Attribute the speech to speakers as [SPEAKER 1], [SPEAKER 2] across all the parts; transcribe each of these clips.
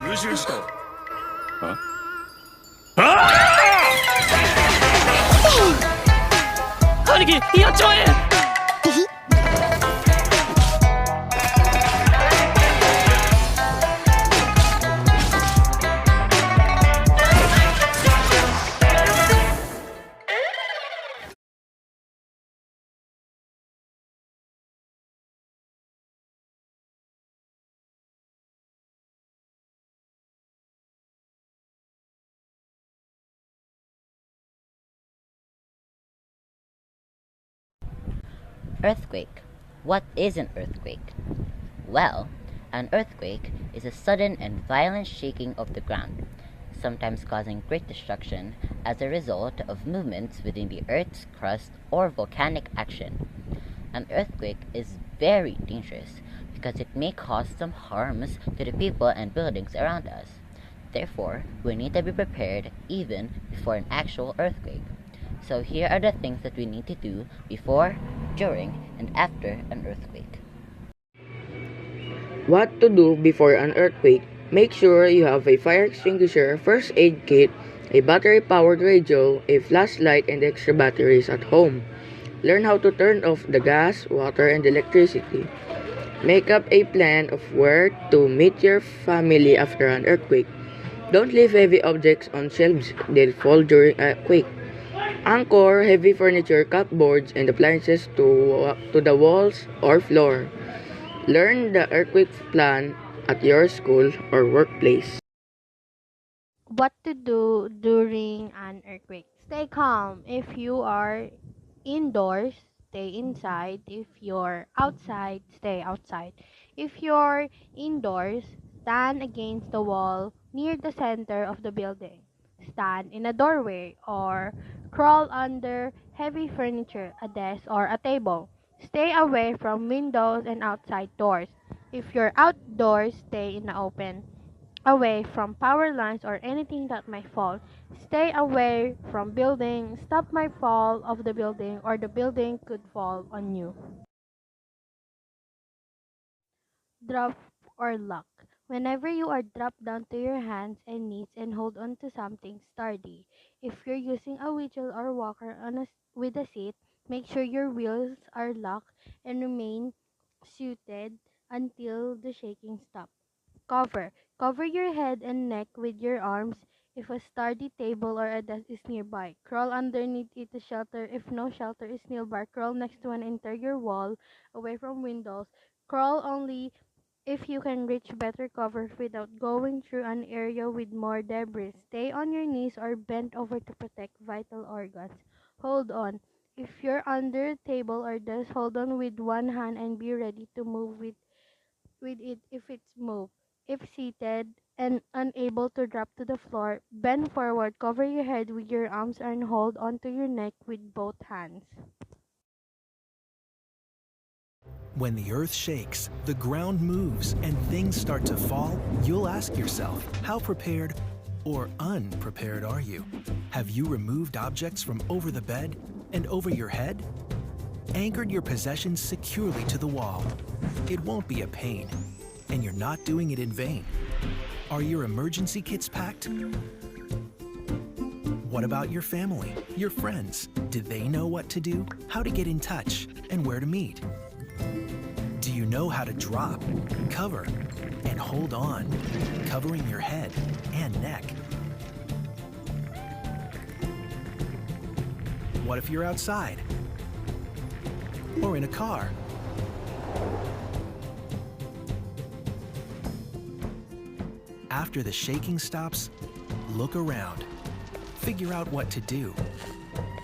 [SPEAKER 1] 無視した。兄貴、やっちまえ。
[SPEAKER 2] Earthquake. What is an earthquake? Well, an earthquake is a sudden and violent shaking of the ground, sometimes causing great destruction as a result of movements within the Earth's crust or volcanic action. An earthquake is very dangerous because it may cause some harms to the people and buildings around us. Therefore, we need to be prepared even before an actual earthquake. So here are the things that we need to do before, during, and after an earthquake.
[SPEAKER 3] What to do before an earthquake? Make sure you have a fire extinguisher, first aid kit, a battery-powered radio, a flashlight, and extra batteries at home. Learn how to turn off the gas, water, and electricity. Make up a plan of where to meet your family after an earthquake. Don't leave heavy objects on shelves, they'll fall during a quake. Anchor heavy furniture, cupboards, and appliances to the walls or floor. Learn the earthquake plan at your school or workplace.
[SPEAKER 4] What to do during an earthquake? Stay calm. If you are indoors, stay inside. If you're outside, stay outside. If you're indoors, stand against the wall near the center of the building. Stand in a doorway or crawl under heavy furniture, a desk or a table. Stay away from windows and outside doors. If you're outdoors, stay in the open, away from power lines or anything that might fall. Stay away from buildings. Stop my fall of the building or the building could fall on you. Drop or lock. Whenever you are dropped down to your hands and knees and hold on to something sturdy. If you're using a wheel or walker with a seat, make sure your wheels are locked and remain suited until the shaking stops. Cover. Cover your head and neck with your arms if a sturdy table or a desk is nearby. Crawl underneath it to shelter. If no shelter is nearby, crawl next to an interior wall away from windows. Crawl only if you can reach better cover without going through an area with more debris. Stay on your knees or bent over to protect vital organs. Hold on. If you're under a table or desk, hold on with one hand and be ready to move with it if it's moved. If seated and unable to drop to the floor, bend forward, cover your head with your arms and hold onto your neck with both hands.
[SPEAKER 5] When the earth shakes, the ground moves, and things start to fall, you'll ask yourself, how prepared or unprepared are you? Have you removed objects from over the bed and over your head? Anchored your possessions securely to the wall? It won't be a pain, and you're not doing it in vain. Are your emergency kits packed? What about your family, your friends? Did they know what to do, how to get in touch, and where to meet? Do you know how to drop, cover, and hold on, covering your head and neck? What if you're outside? Or in a car? After the shaking stops, look around. Figure out what to do.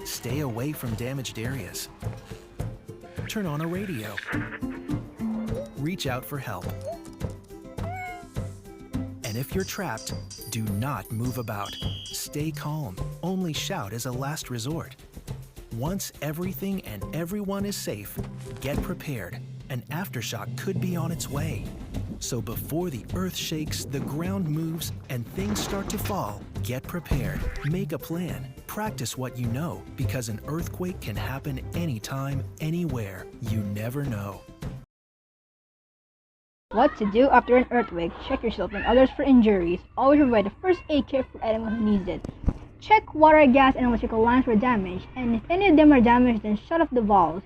[SPEAKER 5] Stay away from damaged areas. Turn on a radio. Reach out for help. And if you're trapped, do not move about. Stay calm. Only shout as a last resort. Once everything and everyone is safe, get prepared. An aftershock could be on its way. So before the earth shakes, the ground moves, and things start to fall, get prepared. Make a plan. Practice what you know, because an earthquake can happen anytime, anywhere. You never know.
[SPEAKER 6] What to do after an earthquake? Check yourself and others for injuries. Always provide a first aid kit for anyone who needs it. Check water, gas, and electrical lines for damage, and if any of them are damaged, then shut off the valves.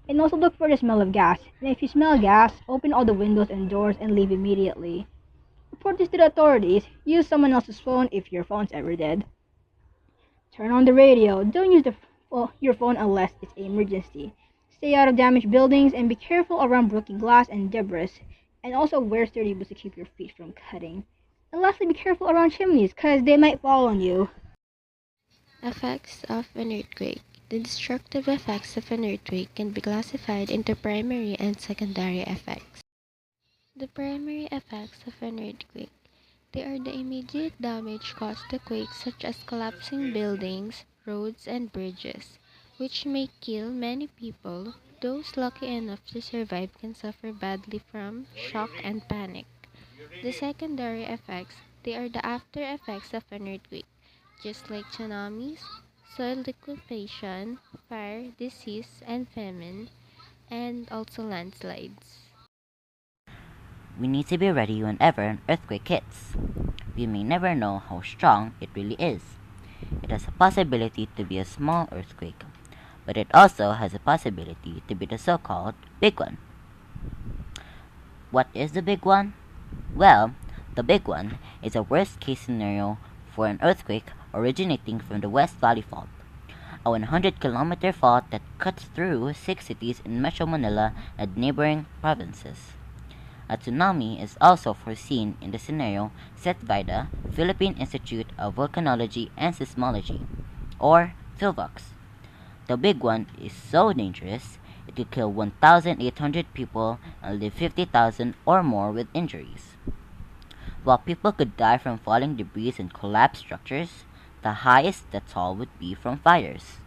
[SPEAKER 6] And also look for the smell of gas. And if you smell gas, open all the windows and doors and leave immediately. Report this to the authorities. Use someone else's phone if your phone's ever dead. Turn on the radio. Don't use your phone unless it's an emergency. Stay out of damaged buildings and be careful around broken glass and debris. And also wear sturdy boots to keep your feet from cutting. And lastly, be careful around chimneys, cause they might fall on you.
[SPEAKER 7] Effects of an earthquake. The destructive effects of an earthquake can be classified into primary and secondary effects. The primary effects of an earthquake. They are the immediate damage caused to quakes such as collapsing buildings, roads, and bridges, which may kill many people. Those lucky enough to survive can suffer badly from shock and panic. The secondary effects. They are the after effects of an earthquake, just like tsunamis, soil liquefaction, fire, disease, and famine, and also landslides.
[SPEAKER 2] We need to be ready whenever an earthquake hits. We may never know how strong it really is. It has a possibility to be a small earthquake, but it also has a possibility to be the so-called big one. What is the big one? Well, the big one is a worst-case scenario for an earthquake originating from the West Valley Fault, a 100-kilometer fault that cuts through 6 cities in Metro Manila and neighboring provinces. A tsunami is also foreseen in the scenario set by the Philippine Institute of Volcanology and Seismology, or PhilVox. The big one is so dangerous, it could kill 1,800 people and leave 50,000 or more with injuries. While people could die from falling debris and collapsed structures, the highest death toll would be from fires.